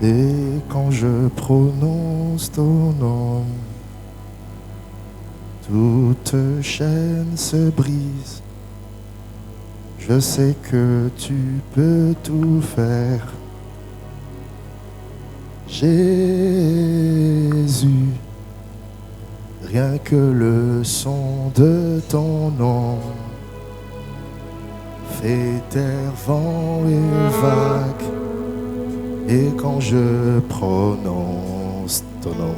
Et quand je prononce ton nom, toute chaîne se brise. Je sais que tu peux tout faire. Jésus, rien que le son de ton nom fait taire vent et vague. Et quand je prononce ton nom,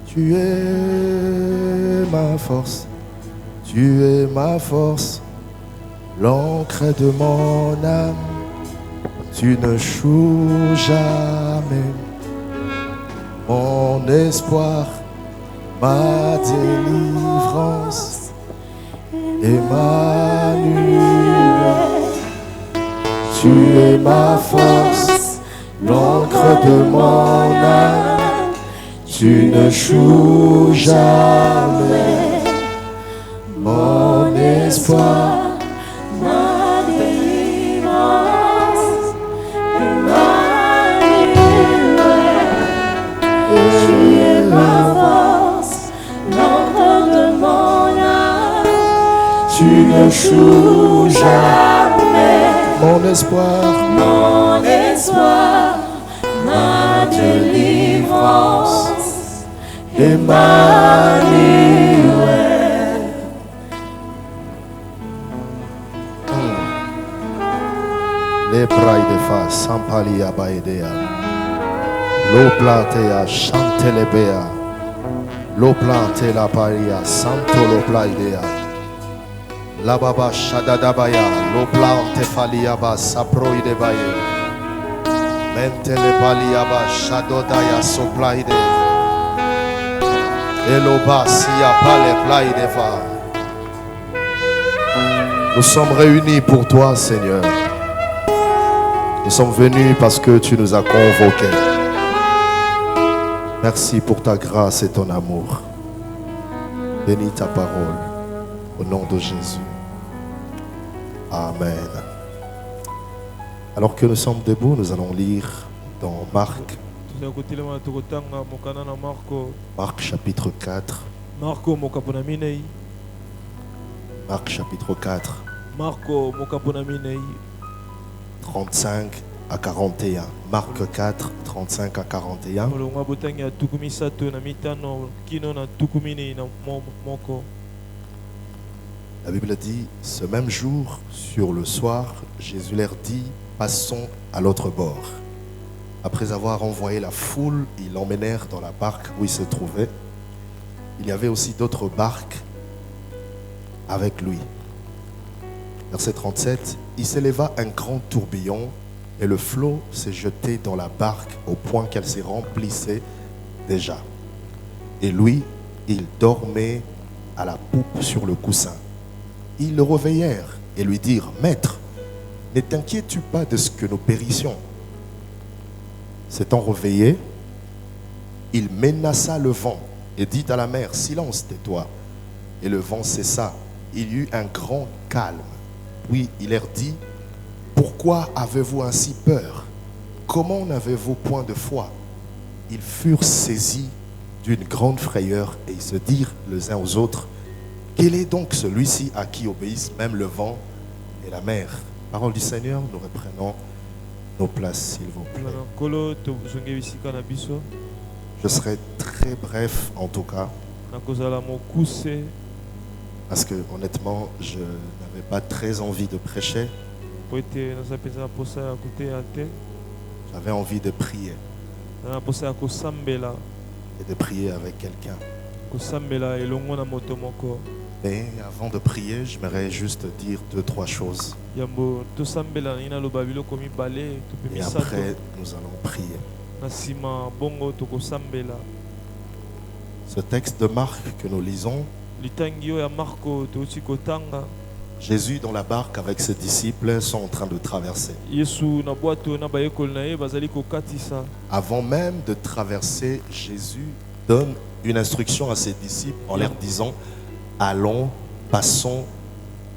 tu es ma force, tu es ma force, l'encre de mon âme, tu ne choues jamais. Mon espoir, ma délivrance et ma lumière. Tu es ma force, l'encre de mon âme, tu ne choues jamais. Mon espoir, ma délivrance et ma lumière. Tu es ma force, l'encre de mon âme, tu ne choues jamais. Mon espoir, ma délivrance et ma lumière. Les bras de face, Sampalia Baedea, l'eau platea, Chantelebea, l'eau plante la paria, Santo lo plaidea. La baba shadadabaya, lo plante faliaba, saproide baye. Mente le paliaba, shadodaya soplaide. Eloba siya pale plaide va. Nous sommes réunis pour toi, Seigneur. Nous sommes venus parce que tu nous as convoqués. Merci pour ta grâce et ton amour. Bénis ta parole. Au nom de Jésus. Amen. Alors que nous sommes debout, nous allons lire dans Marc. Marc chapitre 4. Marc chapitre 4. 35 à 41. Marc 4, 35 à 41. La Bible dit, ce même jour, sur le soir, Jésus leur dit, passons à l'autre bord. Après avoir envoyé la foule, ils l'emmenèrent dans la barque où il se trouvait. Il y avait aussi d'autres barques avec lui. Verset 37, il s'éleva un grand tourbillon et le flot s'est jeté dans la barque au point qu'elle s'est remplissée déjà. Et lui, il dormait à la poupe sur le coussin. Ils le réveillèrent et lui dirent, Maître, ne t'inquiètes-tu pas de ce que nous périssions? S'étant réveillé, il menaça le vent et dit à la mer, silence, tais-toi. Et le vent cessa. Il y eut un grand calme. Puis il leur dit, pourquoi avez-vous ainsi peur? Comment n'avez-vous point de foi? Ils furent saisis d'une grande frayeur et ils se dirent les uns aux autres, quel est donc celui-ci à qui obéissent même le vent et la mer? Parole du Seigneur, nous reprenons nos places, s'il vous plaît. Je serai très bref en tout cas, parce que honnêtement, je n'avais pas très envie de prêcher. J'avais envie de prier et de prier avec quelqu'un. Mais avant de prier, j'aimerais juste dire 2-3 choses. Yambo tosambela ina loba biloko mibale Et topemisatu après, nous allons prier. na sima bongo tokosambela. Ce texte de Marc que nous lisons, Litangi oyo ya Marko touti kotanga, Jésus dans la barque avec ses disciples sont en train de traverser. Yesu na bwato na bayekoli na ye bazali kokatisa. Avant même de traverser, Jésus donne une instruction à ses disciples en leur disant « Allons, passons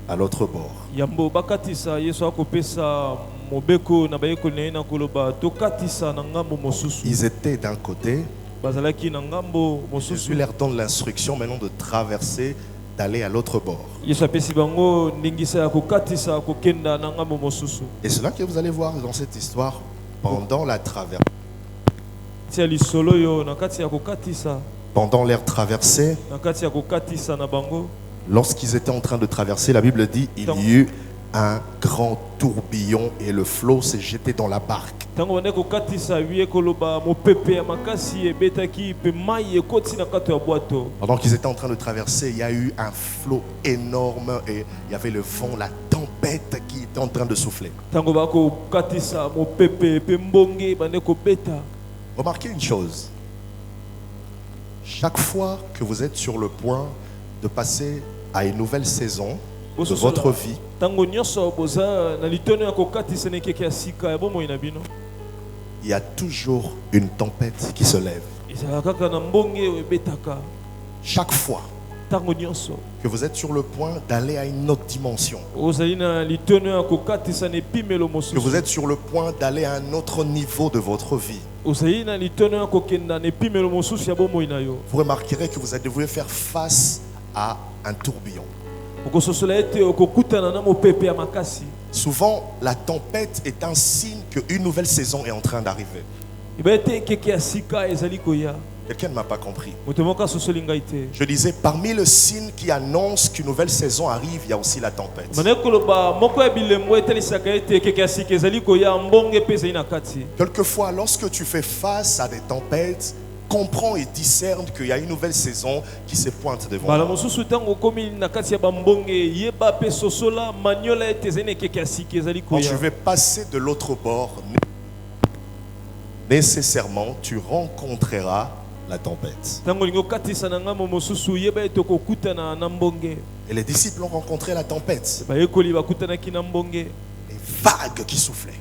à l'autre bord ». Yambo bakatisa Yesu akopesa mobeko na bayekoli na ye na koloba tokatisa na ngambo mosusu. Ils étaient d'un côté, Bazalaki na ngambo Jésus mosusu. leur donne l'instruction maintenant de traverser, d'aller à l'autre bord. Yesu apesi bango ndingisa ya kokatisa kokenda na ngambo mosusu. Et c'est là que vous allez voir dans cette histoire, pendant la traversée, Tia lisolo yo na kati ya kokatisa, pendant leur traversée, na kati ya kokatisa na bango. lorsqu'ils étaient en train de traverser, la Bible dit il y eut un grand tourbillon et le flot s'est jeté dans la barque. Tango bande kokatisa wiye koloba mopepe ya makasi ebetaki pe mai ekoti na kato ya bwato. Pendant qu'ils étaient en train de traverser, il y a eu un flot énorme et il y avait le vent, la tempête qui était en train de souffler. Tango bako katisa mopepe pe mbonge bande kobeta. Remarquez une chose. Chaque fois que vous êtes sur le point de passer à une nouvelle saison de votre vie, Tango nyonso boza na litono ya kokatisa na keke ya sika ya bomoi na bino. il y a toujours une tempête qui se lève. Ezalaka kaka na mbonge oyo ebetaka. Chaque fois Tango nyonso que vous êtes sur le point d'aller à une autre dimension, ozali na litono ya kokatisa na epimelo que mosusu. vous êtes sur le point d'aller à un autre niveau de votre vie, Ozali na litono ya kokenda na epimelo mosusu ya bomoi na yo. vous remarquerez que vous devez faire face à un tourbillon. Okososola ete okokutana na mopepe ya makasi. Souvent, la tempête est un signe qu'une nouvelle saison est en train d'arriver. Eba ete keke ya sika ezali koya. Quelqu'un ne m'a pas compris. Moto moko asosoli ngai te. Je disais, parmi les signes qui annoncent qu'une nouvelle saison arrive, il y a aussi la tempête. Bana koloba moko ya bilembo etelisaka ete keke ya sika ezali koya mbonge mpe ezali na kati. Quelquefois, lorsque tu fais face à des tempêtes, comprends et discerne qu'il y a une nouvelle saison qui se pointe devant Bala toi. mosusu tango komi na kati ya bambonge yeba pe sosola maniola ete ezali na keke ya sika ezali Quand tu koya. veux passer de l'autre bord, nécessairement, tu rencontreras la tempête. Tango lingo katisa na ngambo mosusu yeba ete okokutana na mbonge. Et les disciples ont rencontré la tempête. Bayekoli bakutanaki na mbonge. Les vagues qui soufflaient.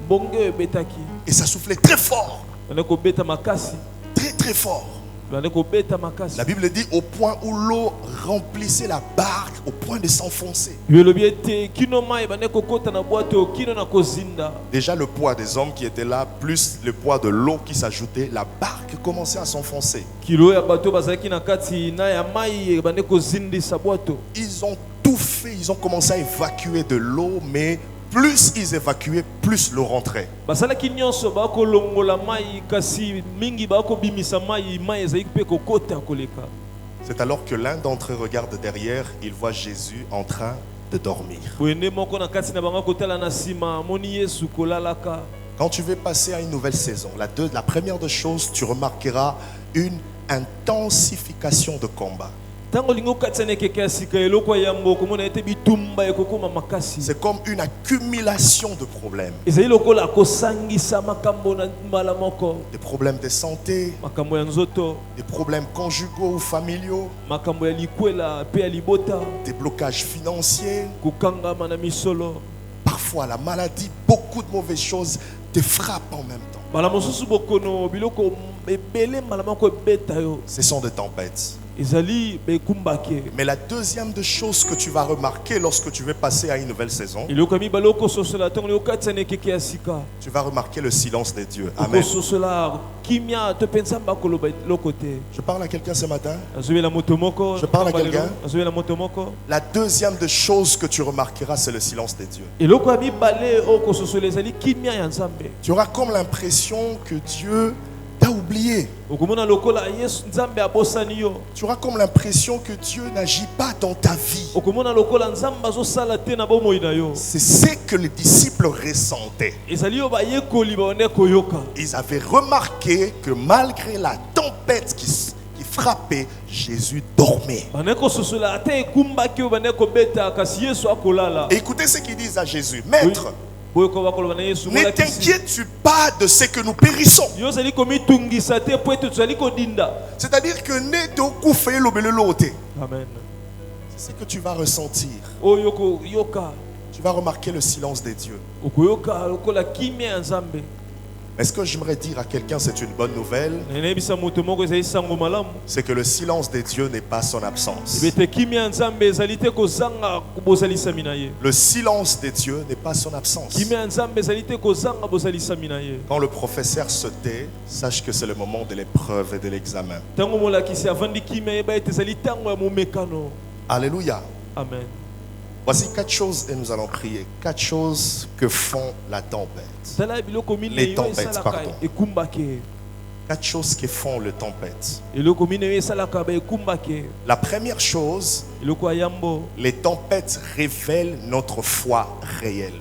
Mbonge ebetaki. Et ça soufflait très fort. Bana kobeta makasi. Très très fort. Bana kobeta makasi. La Bible dit au point où l'eau remplissait la barque, au point de s'enfoncer. Biolobi ete kino mai bana kokota na bwato kino na kozinda. Déjà le poids des hommes qui étaient là, plus le poids de l'eau qui s'ajoutait, la barque commençait à s'enfoncer. Kilo ya bato bazalaki na kati na ya mai bana kozindisa bwato. Ils ont tout fait, ils ont commencé à évacuer de l'eau, mais plus ils évacuaient, plus l'eau rentrait. Basalaki nyonso bakolongola mai kasi mingi bakobimisa mai mai ezali pe kokota koleka. C'est alors que l'un d'entre eux regarde derrière, il voit Jésus en train de dormir. Boyende moko na kati na bango kotala na sima moni Yesu kolalaka. Quand tu veux passer à une nouvelle saison, la première des choses, tu remarqueras une intensification de combat. Tango lingo kati na keke ya sika eloko ya mboko mona ete bitumba ekokoma makasi. C'est comme une accumulation de problèmes. Ezali lokola kosangisa makambo na mbala moko. Des problèmes de santé, Makambo ya nzoto, des problèmes conjugaux ou familiaux, makambo ya likwela pe ya libota, des blocages financiers, kokangama na misolo. parfois la maladie, beaucoup de mauvaises choses te frappent en même temps. Bala mosusu bokono biloko ebele mbala moko ebeta yo. Ce sont des tempêtes. Ezali bekumbake. Mais la deuxième des choses que tu vas remarquer lorsque tu veux passer à une nouvelle saison, Iloko mi baloko sosola tongo yo katsane keke ya sika. tu vas remarquer le silence des dieux. Amen. Oko sosola kimia to pensa mbakolo lokote. Je parle à quelqu'un ce matin. Azobe la moto moko. Je parle à quelqu'un. Azobe la moto moko. La deuxième des choses que tu remarqueras, c'est le silence des dieux. Iloko mi balé oko sosola ezali kimia ya nzambe. Tu auras comme l'impression que Dieu t'a oublié. Okomona lokola Yesu nzambe abosani yo. Tu auras comme l'impression que Dieu n'agit pas dans ta vie. Okomona lokola nzambe azosala te na bomoi na yo. C'est ce que les disciples ressentaient. Ezali yo bayekoli baone koyoka. Ils avaient remarqué que malgré la tempête qui frappé, Jésus dormait. Et écoutez ce qu'ils disent à Jésus. Maître, ne t'inquiètes-tu pas de ce que nous périssons? C'est-à-dire que Amen. c'est ce que tu vas ressentir. Tu vas remarquer le silence des dieux. Est-ce que j'aimerais dire à quelqu'un c'est une bonne nouvelle? C'est que le silence des dieux n'est pas son absence. Le silence des dieux n'est pas son absence. Quand le professeur se tait, sache que c'est le moment de l'épreuve et de l'examen. Alléluia. Amen. Voici 4 choses et nous allons prier. 4 choses que font la tempête. Les tempêtes, pardon. 4 choses qui font le tempête. La première chose, les tempêtes révèlent notre foi réelle.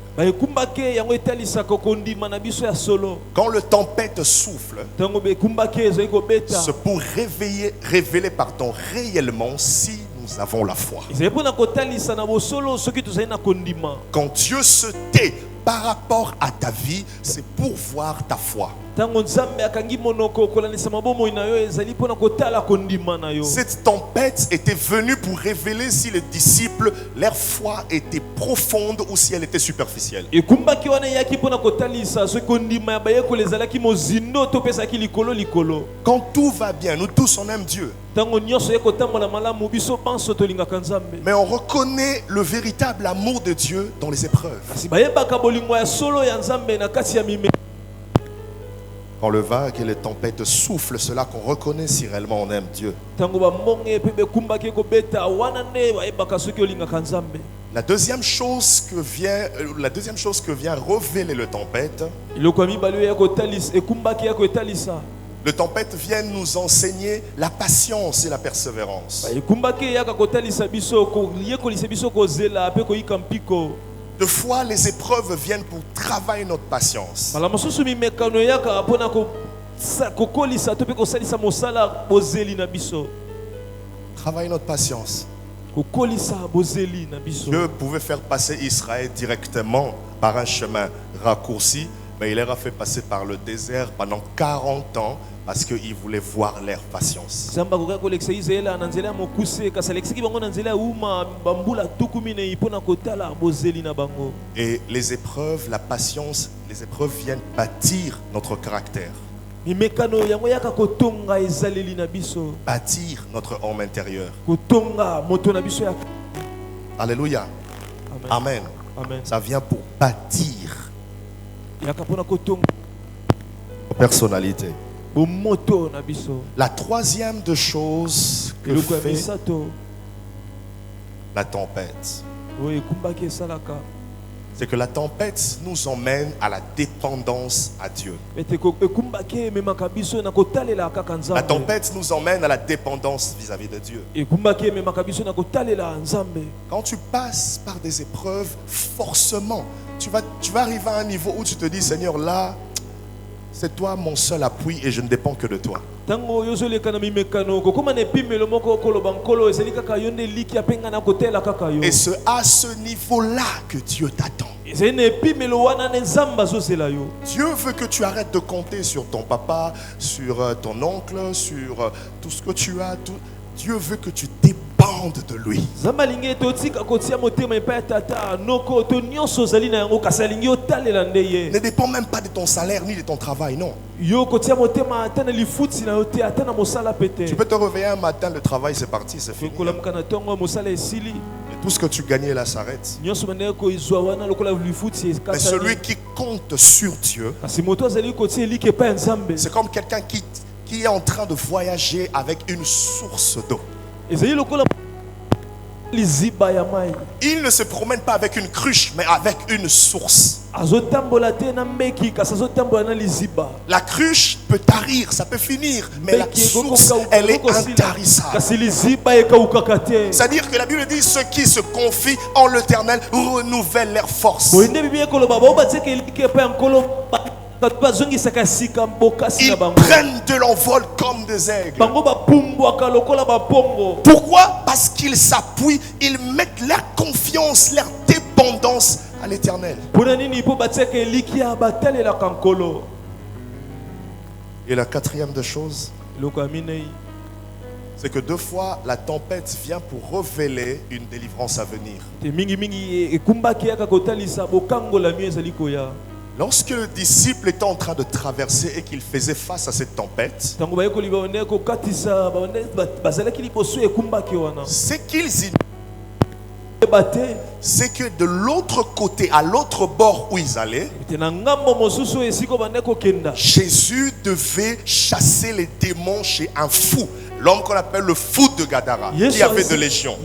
Quand le tempête souffle, c'est pour révéler réellement si nous avons la foi. Quand Dieu se tait par rapport à ta vie, c'est pour voir ta foi. Cette tempête était venue pour révéler si les disciples, leur foi était profonde ou si elle était superficielle. Quand tout va bien, nous tous on aime Dieu. Mais on reconnaît le véritable amour de Dieu dans les épreuves. Quand le vent et les tempêtes soufflent, c'est là qu'on reconnaît si réellement on aime Dieu. La deuxième chose que vient révéler le tempête, le tempête vient nous enseigner la patience et la persévérance. Deux fois, les épreuves viennent pour travailler notre patience. Travailler notre patience. Dieu pouvait faire passer Israël directement par un chemin raccourci, mais il leur a fait passer par le désert pendant 40 ans parce qu'il voulait voir leur patience. Et les épreuves, la patience, les épreuves viennent bâtir notre caractère. Bâtir notre homme intérieur. Alléluia. Amen. Amen. Ça vient pour bâtir notre personnalité. La troisième de choses que fait la tempête, c'est que la tempête nous emmène à la dépendance à Dieu. La tempête nous emmène à la dépendance vis-à-vis de Dieu. Quand tu passes par des épreuves, forcément, tu vas arriver à un niveau où tu te dis, Seigneur, là, c'est toi mon seul appui et je ne dépends que de toi. Et c'est à ce niveau-là que Dieu t'attend. Dieu veut que tu arrêtes de compter sur ton papa, sur ton oncle, sur tout ce que tu as. Dieu veut que tu dépendes de lui. Ne dépend même pas de ton salaire ni de ton travail, non. Tu peux te réveiller un matin, le travail c'est parti, c'est fini. Et tout ce que tu gagnais là s'arrête. Mais celui qui compte sur Dieu, c'est comme quelqu'un qui est en train de voyager avec une source d'eau. Il ne se promène pas avec une cruche, mais avec une source. La cruche peut tarir, ça peut finir, mais la source, elle est intarissable. C'est-à-dire que la Bible dit ceux qui se confient en l'Éternel renouvellent leur force. Ils prennent de l'envol comme des aigles. Pourquoi? Parce qu'ils s'appuient, ils mettent leur confiance, leur dépendance à l'Éternel. Et la quatrième des choses, c'est que 2 fois la tempête vient pour révéler une délivrance à venir. Lorsque le disciple était en train de traverser et qu'il faisait face à cette tempête, ce qu'ils ignoraient, c'est que de l'autre côté, à l'autre bord où ils allaient, Jésus devait chasser les démons chez un fou, l'homme qu'on appelle le fou de Gadara, qui avait de légions.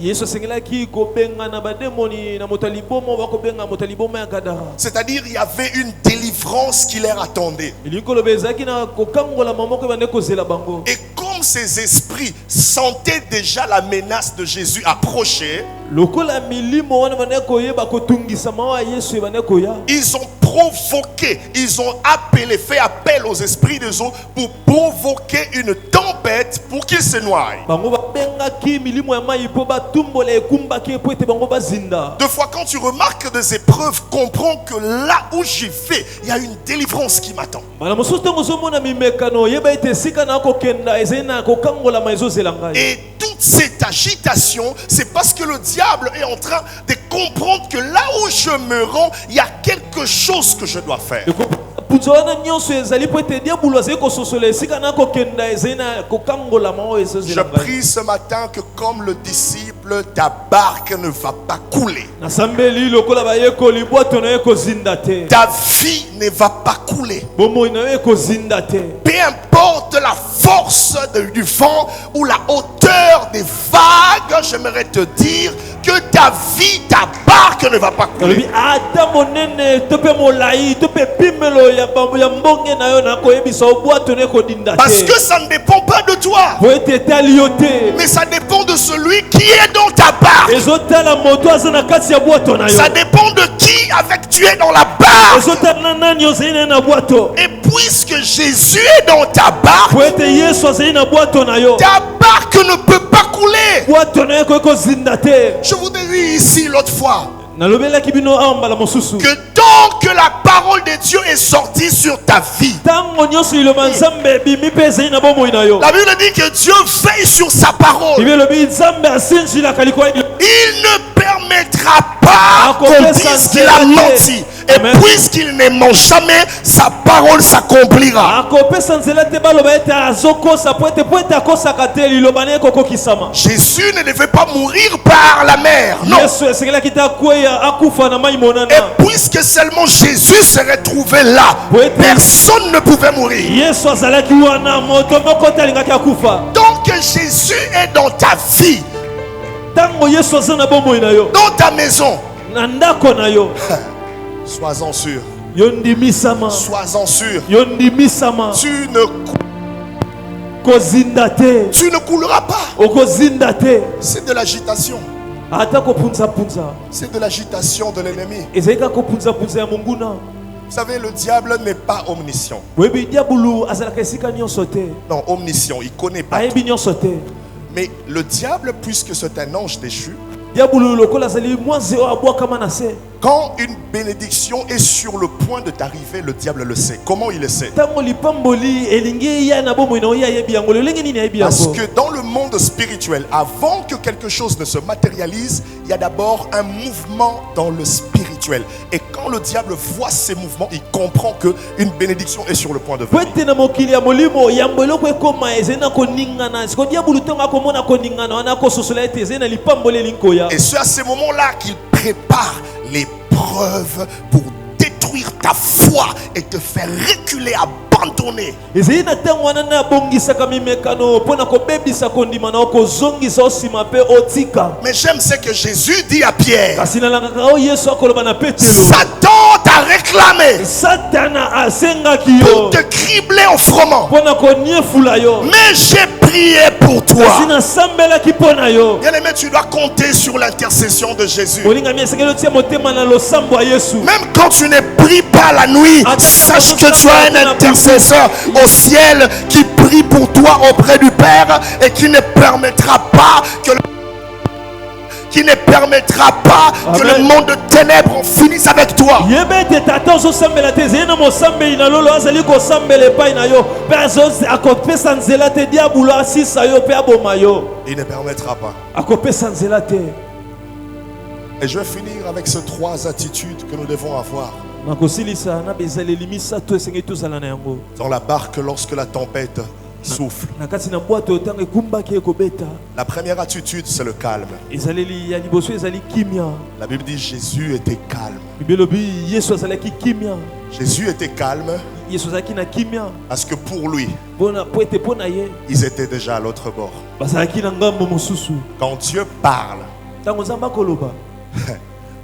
C'est-à-dire, il y avait une délivrance qui leur attendait. Et comme ces esprits sentaient déjà la menace de Jésus approcher, ils ont provoqué, ils ont appelé, fait appel aux esprits des eaux pour provoquer une tempête pour qu'ils se noient. 2 fois, quand tu remarques des épreuves, comprends que là où j'y vais, il y a une délivrance qui m'attend. Et toute cette agitation, c'est parce que le diable est en train de comprendre que là où je me rends, il y a quelque chose que je dois faire. Je prie ce matin que comme le disciple, ta barque ne va pas couler. Ta vie ne va pas couler. Peu importe la force du vent ou la hauteur des vagues, j'aimerais te dire que ta vie, ta barque ne va pas couler. Parce que ça ne dépend pas de toi, mais ça dépend de celui qui est dans ta barque. Ça dépend de qui avec tu es dans la barque. Et puisque Jésus est dans ta barque, ta barque ne peut pas couler. Je vous ai dit ici l'autre fois que tant que la parole de Dieu est sortie sur ta vie, la Bible dit que Dieu veille sur sa parole. Il ne permettra pas qu'on dise qu'il a menti. Et puisqu'il ne ment jamais, sa parole s'accomplira. Jésus ne devait pas mourir par la mer. Non. Et puisque seulement Jésus serait trouvé là, personne ne pouvait mourir. Donc Jésus est dans ta vie, dans ta maison. Sois-en sûr. Sois-en sûr. Tu ne couleras pas. C'est de l'agitation. C'est de l'agitation de l'ennemi. Vous savez, le diable n'est pas omniscient. Non, omniscient, il connaît pas tout. Mais le diable, puisque c'est un ange déchu, quand une bénédiction est sur le point de t'arriver, le diable le sait. Comment il le sait? Parce que dans le monde spirituel, avant que quelque chose ne se matérialise, il y a d'abord un mouvement dans le spirituel. Et quand le diable voit ces mouvements, il comprend qu'une bénédiction est sur le point de venir. Et c'est à ces moments-là qu'il prépare l'épreuve pour détruire ta foi et te faire reculer, abandonner. Mais j'aime ce que Jésus dit à Pierre. Satan t'a réclamé pour te cribler en froment. Mais j'ai prié pour toi. kasi nasambelaki mpo na yo. Bien-aimé, tu dois compter sur l'intercession de Jésus. Olingami esengeli otia motema na losambo ya Yesu. Même quand tu ne pries pas la nuit, sache que tu as un intercesseur au ciel qui prie pour toi auprès du Père et qui ne permettra pas que le monde de ténèbres en finisse avec toi. Yebete tata ozosambela te ezali na mosambeli na lolo azali kosambela epai na yo mpe akopesa nzela te diabolo asisa yo mpe aboma yo. Il ne permettra pas. Akopesa nzela te. Et je vais finir avec ces 3 attitudes que nous devons avoir nakosilisa na bezaleli misato esengeli tozala na yango dans la barque lorsque la tempête souffle. na kati na bwato ntango ekumbaki ekobeta. La première attitude, c'est le calme. ezaleli ya liboso ezali kimia. La Bible dit Jésus était calme. Bible elobi Yesu azalaki kimia. Jésus était calme Yesu azalaki na kimia parce que pour lui, po ete mpo na ye ils étaient déjà à l'autre bord. bazalaki na ngambo mosusu. Quand Dieu parle, Ntango nzambe akoloba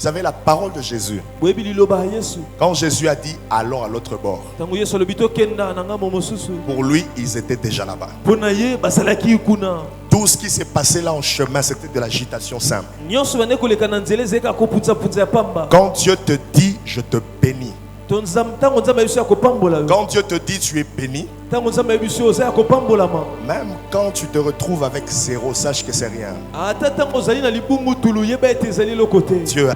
vous savez la parole de Jésus. boyebi liloba ya Yesu. Quand Jésus a dit allons à l'autre bord, Ntango Yesu alobi tokenda na ngambo mosusu pour lui, ils étaient déjà là-bas. mpo na ye bazalaki kuna. Tout ce qui s'est passé là en chemin, c'était de l'agitation simple. nyonso bande koleka na nzela ezalaki kopunzapunza ya pamba. Quand Dieu te dit je te bénis, To ntango nzambe ayebi so ya kopambola yo. quand Dieu te dit tu es béni, Ntango nzambe ayebi so oza ya kopambolama. même quand tu te retrouves avec 0, sache que c'est rien. ata ntango ozali na libungutulu yeba ete ezali eloko te. Dieu a...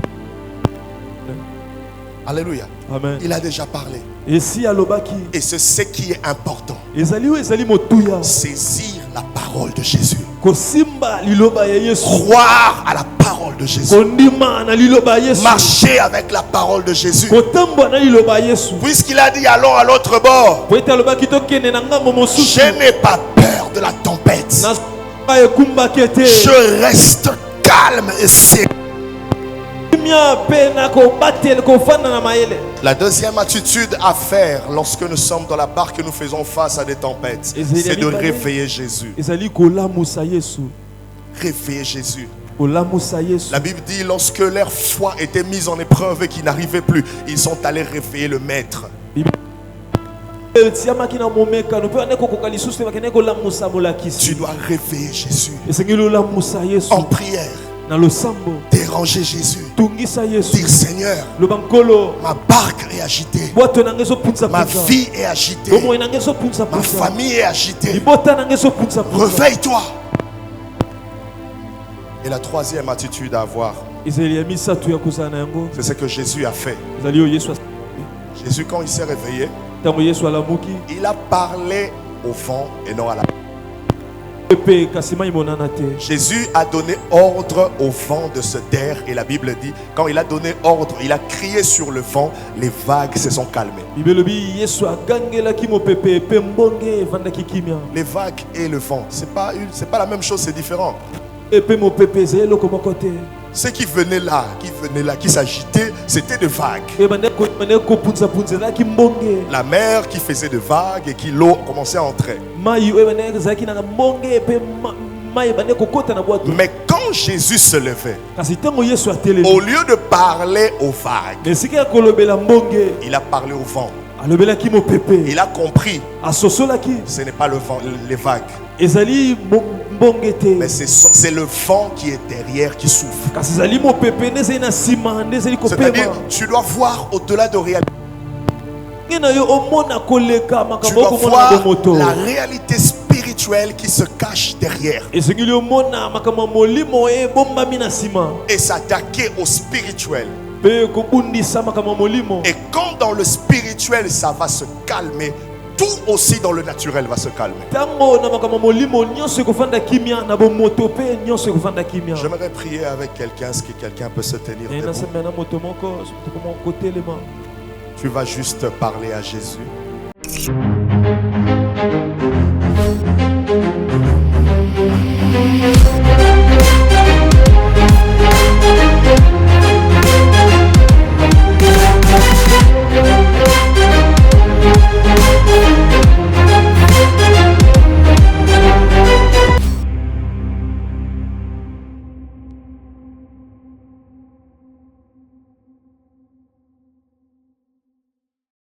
Alléluia. Amen. Il a déjà parlé. esi alobaki Et c'est ce qui est important. ezali oyo ezali motuya Saisir la parole de Jésus. kosimba liloba ya Yesu. Croire à la parole de Jésus. kondima na liloba ya Yesu. Marcher avec la parole de Jésus. kotambwa na liloba ya Yesu. Puisqu'il a dit allons à l'autre bord, po ete alobaki tokende na ngambo mosusu. je n'ai pas peur de la tempête. na ekumbaki ete Je reste calme et sérieux. kimia mpe na kobatela kofanda na mayele. La deuxième attitude à faire lorsque nous sommes dans la barque et nous faisons face à des tempêtes, c'est de réveiller Jésus. ezali kolamusa Yesu. Réveiller Jésus. kolamusa Yesu. La Bible dit lorsque leur foi était mise en épreuve et qu'ils n'arrivaient plus, ils sont allés réveiller le maître. etiamaki na momekano mpe bande kokoka lisusu te bakende kolamusa molakisi. Tu dois réveiller Jésus esengeli olamusa Yesu en prière. na losambo. Déranger Jésus. tungisa Yesu. Dire Seigneur, loba nkolo ma barque est agitée. bwato nange ezopunza Ma punza. vie est agitée. bomoi nange ezopunza Ma punza. famille est agitée. libota nange ezopunza punza. Réveille-toi. Et la troisième attitude à avoir, ezali ya misato ya kozala na yango c'est ce que Jésus a fait. ezali oyo Yesu Jésus, quand il s'est réveillé, ntango Yesu alamuki il a parlé au vent et non à la... mpe kasi mai monana te. Jésus a donné ordre au vent de se taire et la Bible dit, quand il a donné ordre, il a crié sur le vent, les vagues se sont calmées. bible elobi Yesu agangelaki mopepe mpe mbonge evandaki kimia. Les vagues et le vent, c'est pas la même chose, c'est différent. mpe mopepe ezali eloko moko te. Ceux qui venaient là, qui s'agitaient, c'était des vagues. bande kopunzapunza ezalaki mbonge. La mer qui faisait des vagues et qui l'eau commençait à entrer. mai oyo bande ezalaki na mbonge mpe mai bande kokota na bwato. Mais quand Jésus se levait, kasi ntango Yesu atelemi au lieu de parler aux vagues, esika ya kolobela mbonge il a parlé au vent. alobelaki mopepe. Il a compris, asosolaki ce n'est pas le vent, les vagues, ezali mbonge te. mais c'est le vent qui est derrière qui souffle. kasi ezali mopepe nde ezali na nsima nde ezali C'est-à-dire, kopema. tu dois voir au-delà de réalité. nge na yo omona koleka Tu makambo dois okomona voir bomoto. la réalité spirituelle qui se cache derrière esengeli omona makambo ya molimo ebombami na nsima et s'attaquer au spirituel. mpe kobundisa makambo ya molimo. Et quand dans le spirituel ça va se calmer, tout aussi dans le naturel va se calmer. ntango na makambo ya molimo nyonso ekofanda kimia na bomoto mpe nyonso ekofanda kimia. J'aimerais prier avec quelqu'un. Est-ce que quelqu'un peut se tenir debout? nasambela na moto moko kotelema. Tu vas juste parler à Jésus.